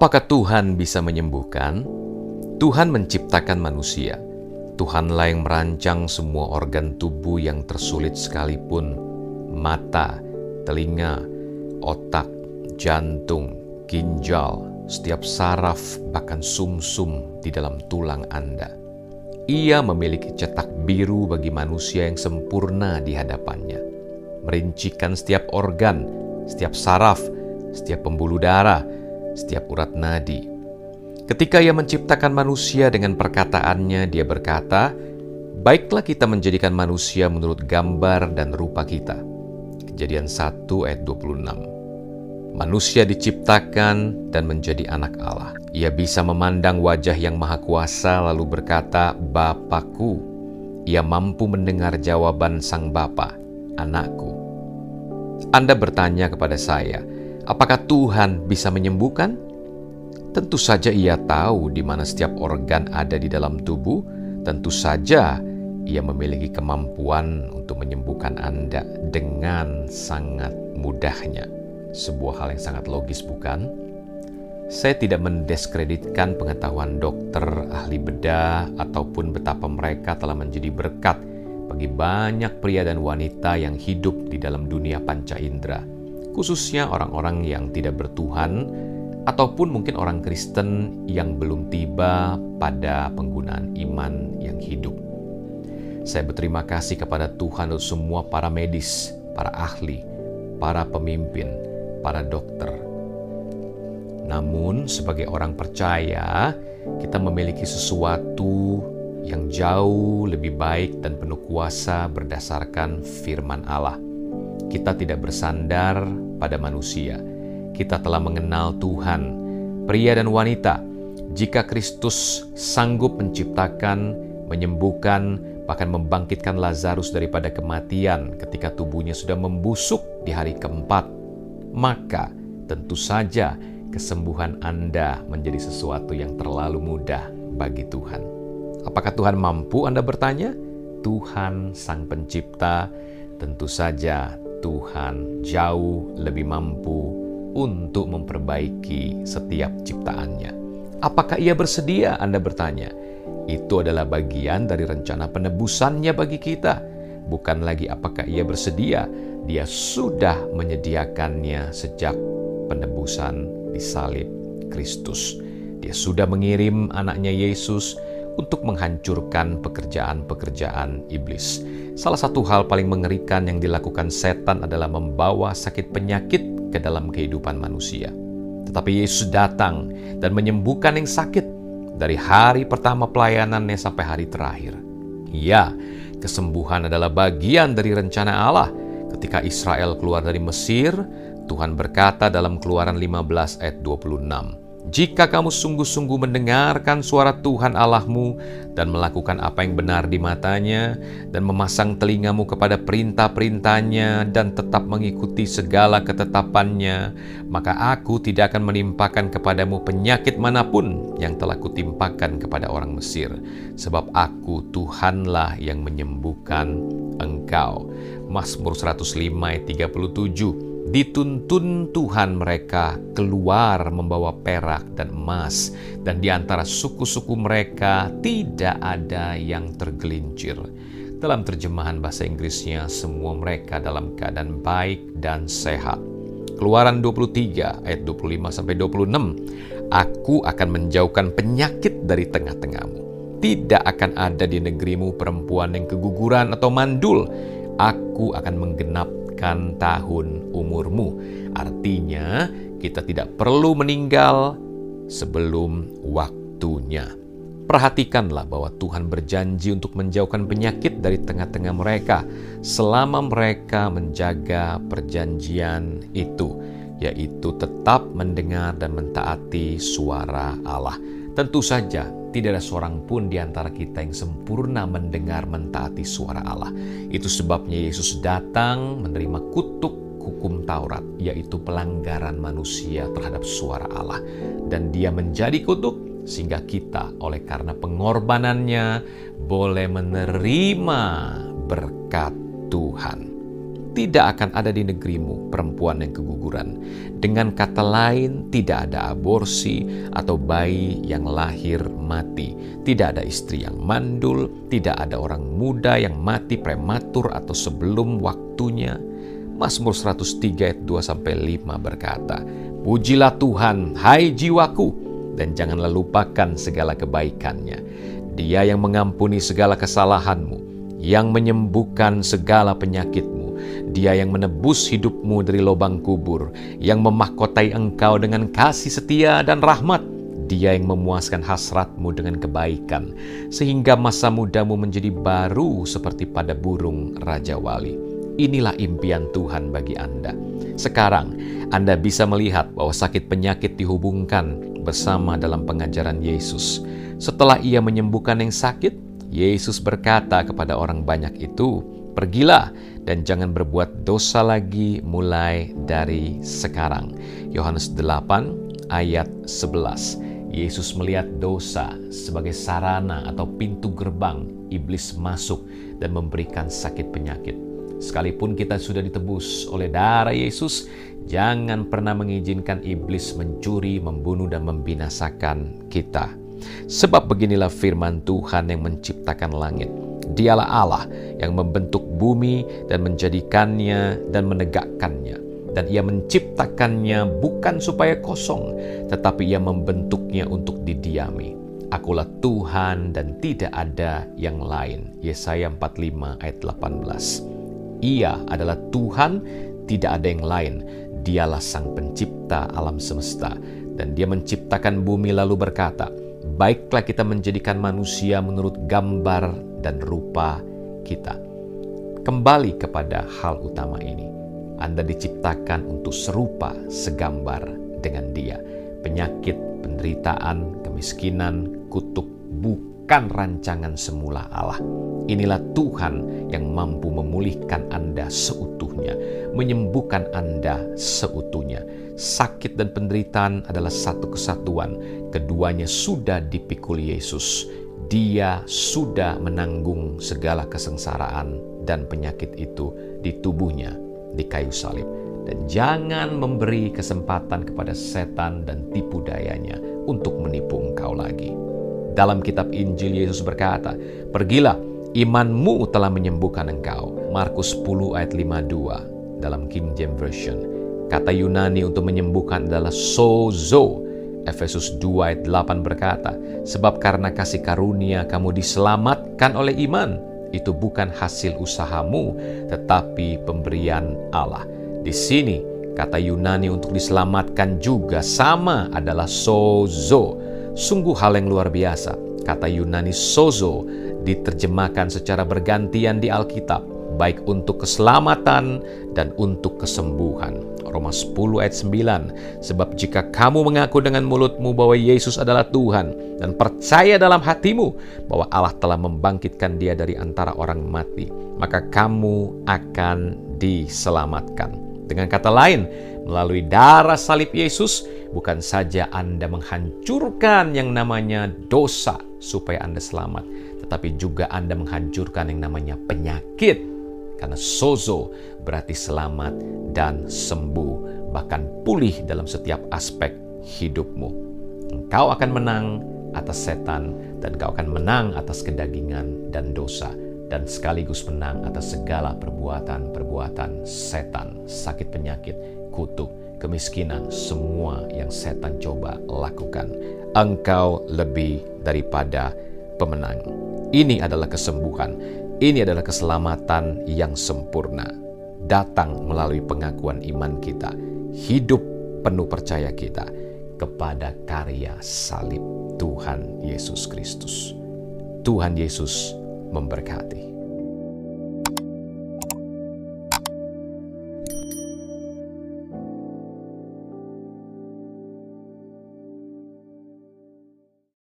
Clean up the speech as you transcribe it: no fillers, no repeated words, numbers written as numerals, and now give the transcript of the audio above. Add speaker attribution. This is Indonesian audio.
Speaker 1: Apakah Tuhan bisa menyembuhkan? Tuhan menciptakan manusia. Tuhanlah yang merancang semua organ tubuh yang tersulit sekalipun. Mata, telinga, otak, jantung, ginjal, setiap saraf, bahkan sumsum di dalam tulang Anda. Ia memiliki cetak biru bagi manusia yang sempurna di hadapannya. Merincikan setiap organ, setiap saraf, setiap pembuluh darah, setiap urat nadi. Ketika Ia menciptakan manusia dengan perkataannya, Dia berkata, "Baiklah kita menjadikan manusia menurut gambar dan rupa kita." Kejadian 1 ayat 26. Manusia diciptakan dan menjadi anak Allah. Ia bisa memandang wajah yang maha kuasa lalu berkata, "Bapakku." Ia mampu mendengar jawaban sang Bapa, "Anakku." Anda bertanya kepada saya, apakah Tuhan bisa menyembuhkan? Tentu saja Ia tahu di mana setiap organ ada di dalam tubuh. Tentu saja Ia memiliki kemampuan untuk menyembuhkan Anda dengan sangat mudahnya. Sebuah hal yang sangat logis, bukan? Saya tidak mendiskreditkan pengetahuan dokter, ahli bedah, ataupun betapa mereka telah menjadi berkat bagi banyak pria dan wanita yang hidup di dalam dunia panca indera, khususnya orang-orang yang tidak bertuhan, ataupun mungkin orang Kristen yang belum tiba pada penggunaan iman yang hidup. Saya berterima kasih kepada Tuhan untuk semua para medis, para ahli, para pemimpin, para dokter. Namun, sebagai orang percaya, kita memiliki sesuatu yang jauh lebih baik dan penuh kuasa berdasarkan firman Allah. Kita tidak bersandar pada manusia. Kita telah mengenal Tuhan, pria dan wanita. Jika Kristus sanggup menciptakan, menyembuhkan, bahkan membangkitkan Lazarus daripada kematian ketika tubuhnya sudah membusuk di hari keempat, maka tentu saja kesembuhan Anda menjadi sesuatu yang terlalu mudah bagi Tuhan. Apakah Tuhan mampu, Anda bertanya? Tuhan Sang Pencipta, tentu saja Tuhan jauh lebih mampu untuk memperbaiki setiap ciptaannya. Apakah Ia bersedia? Anda bertanya. Itu adalah bagian dari rencana penebusannya bagi kita. Bukan lagi apakah Ia bersedia, Dia sudah menyediakannya sejak penebusan di salib Kristus. Dia sudah mengirim anaknya Yesus untuk menghancurkan pekerjaan-pekerjaan iblis. Salah satu hal paling mengerikan yang dilakukan setan adalah membawa sakit penyakit ke dalam kehidupan manusia. Tetapi Yesus datang dan menyembuhkan yang sakit dari hari pertama pelayanannya sampai hari terakhir. Ya, kesembuhan adalah bagian dari rencana Allah. Ketika Israel keluar dari Mesir, Tuhan berkata dalam Keluaran 15 ayat 26, "Jika kamu sungguh-sungguh mendengarkan suara Tuhan Allahmu dan melakukan apa yang benar di matanya dan memasang telingamu kepada perintah-perintahnya dan tetap mengikuti segala ketetapannya, maka aku tidak akan menimpakan kepadamu penyakit manapun yang telah kutimpakan kepada orang Mesir, sebab aku Tuhanlah yang menyembuhkan engkau." Mazmur 105 ayat 37. Dituntun Tuhan mereka keluar membawa perak dan emas, dan di antara suku-suku mereka tidak ada yang tergelincir. Dalam terjemahan bahasa Inggrisnya, semua mereka dalam keadaan baik dan sehat. Keluaran 23 ayat 25-26. "Aku akan menjauhkan penyakit dari tengah-tengahmu. Tidak akan ada di negerimu perempuan yang keguguran atau mandul. Aku akan menggenapkan tahun umurmu." Artinya, kita tidak perlu meninggal sebelum waktunya. Perhatikanlah bahwa Tuhan berjanji untuk menjauhkan penyakit dari tengah-tengah mereka selama mereka menjaga perjanjian itu, yaitu tetap mendengar dan mentaati suara Allah. Tentu saja, tidak ada seorang pun di antara kita yang sempurna mendengar mentaati suara Allah. Itu sebabnya Yesus datang menerima kutuk hukum Taurat, yaitu pelanggaran manusia terhadap suara Allah. Dan Dia menjadi kutuk sehingga kita oleh karena pengorbanannya boleh menerima berkat Tuhan. tidak akan ada di negerimu perempuan yang keguguran. Dengan kata lain, tidak ada aborsi atau bayi yang lahir mati. Tidak ada istri yang mandul, tidak ada orang muda yang mati prematur atau sebelum waktunya. Mazmur 103 ayat 2-5 berkata, "Pujilah Tuhan, hai jiwaku, dan janganlah lupakan segala kebaikannya. Dia yang mengampuni segala kesalahanmu, yang menyembuhkan segala penyakitmu. Dia yang menebus hidupmu dari lubang kubur, yang memahkotai engkau dengan kasih setia dan rahmat. Dia yang memuaskan hasratmu dengan kebaikan, sehingga masa mudamu menjadi baru seperti pada burung Raja Wali." Inilah impian Tuhan bagi Anda. Sekarang, Anda bisa melihat bahwa sakit penyakit dihubungkan bersama dalam pengajaran Yesus. Setelah Ia menyembuhkan yang sakit, Yesus berkata kepada orang banyak itu, "Pergilah dan jangan berbuat dosa lagi mulai dari sekarang." Yohanes 8 ayat 11. Yesus melihat dosa sebagai sarana atau pintu gerbang iblis masuk dan memberikan sakit penyakit. Sekalipun kita sudah ditebus oleh darah Yesus, jangan pernah mengizinkan iblis mencuri, membunuh, dan membinasakan kita. Sebab beginilah firman Tuhan yang menciptakan langit. Dialah Allah yang membentuk bumi dan menjadikannya dan menegakkannya. Dan Ia menciptakannya bukan supaya kosong, tetapi Ia membentuknya untuk didiami. Akulah Tuhan dan tidak ada yang lain. Yesaya 45 ayat 18. Ia adalah Tuhan, tidak ada yang lain. Dialah Sang Pencipta alam semesta. Dan Dia menciptakan bumi lalu berkata, "Baiklah kita menjadikan manusia menurut gambar dan rupa kita." Kembali kepada hal utama ini. Anda diciptakan untuk serupa, segambar dengan Dia. Penyakit, penderitaan, kemiskinan, kutuk bukan rancangan semula Allah. Inilah Tuhan yang mampu memulihkan Anda seutuhnya, menyembuhkan Anda seutuhnya. Sakit dan penderitaan adalah satu kesatuan. Keduanya sudah dipikul Yesus. Dia sudah menanggung segala kesengsaraan dan penyakit itu di tubuhnya di kayu salib. Dan jangan memberi kesempatan kepada setan dan tipu dayanya untuk menipu engkau lagi. Dalam kitab Injil Yesus berkata, "Pergilah, imanmu telah menyembuhkan engkau." Markus 10 ayat 52 dalam King James Version. Kata Yunani untuk menyembuhkan adalah sozo. Efesus 2 ayat 8 berkata, "Sebab karena kasih karunia kamu diselamatkan oleh iman. Itu bukan hasil usahamu, tetapi pemberian Allah." Di sini, kata Yunani untuk diselamatkan juga sama adalah sozo. Sungguh hal yang luar biasa. Kata Yunani sozo diterjemahkan secara bergantian di Alkitab, baik untuk keselamatan dan untuk kesembuhan. Roma 10 ayat 9, "Sebab jika kamu mengaku dengan mulutmu bahwa Yesus adalah Tuhan dan percaya dalam hatimu bahwa Allah telah membangkitkan Dia dari antara orang mati, maka kamu akan diselamatkan." Dengan kata lain, melalui darah salib Yesus, bukan saja Anda menghancurkan yang namanya dosa supaya Anda selamat, tetapi juga Anda menghancurkan yang namanya penyakit. Karena sozo berarti selamat dan sembuh, bahkan pulih dalam setiap aspek hidupmu. Engkau akan menang atas setan, dan engkau akan menang atas kedagingan dan dosa, dan sekaligus menang atas segala perbuatan-perbuatan setan, sakit penyakit, kutuk, kemiskinan, semua yang setan coba lakukan. Engkau lebih daripada pemenang. Ini adalah kesembuhan, ini adalah keselamatan yang sempurna. Datang melalui pengakuan iman kita, hidup penuh percaya kita kepada karya salib Tuhan Yesus Kristus. Tuhan Yesus memberkati.